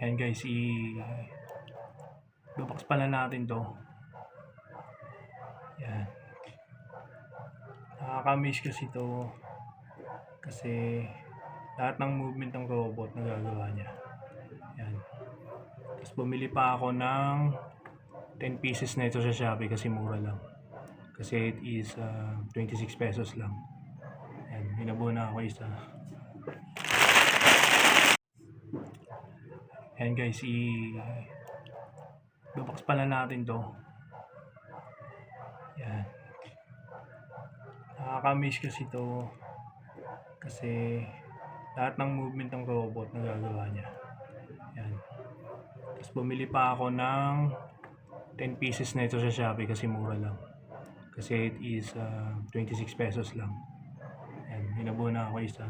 Ayan guys, babaks pala natin to. Ayan. Nakakamiss kasi to. Kasi lahat ng movement ng robot nagagawa niya. Ayan. Tapos bumili pa ako ng 10 pieces na ito sa Shopee kasi mura lang. Kasi it is 26 pesos lang. Ayan, binabuo na ako isa. Ayan guys, babaks pala natin to. Ayan. Nakakamiss kasi to. Kasi lahat ng movement ng robot nagagawa niya. Ayan. Tapos bumili pa ako ng 10 pieces na ito sa Shopee kasi mura lang. Kasi it is 26 pesos lang. Ayan, binabuo na ako isa.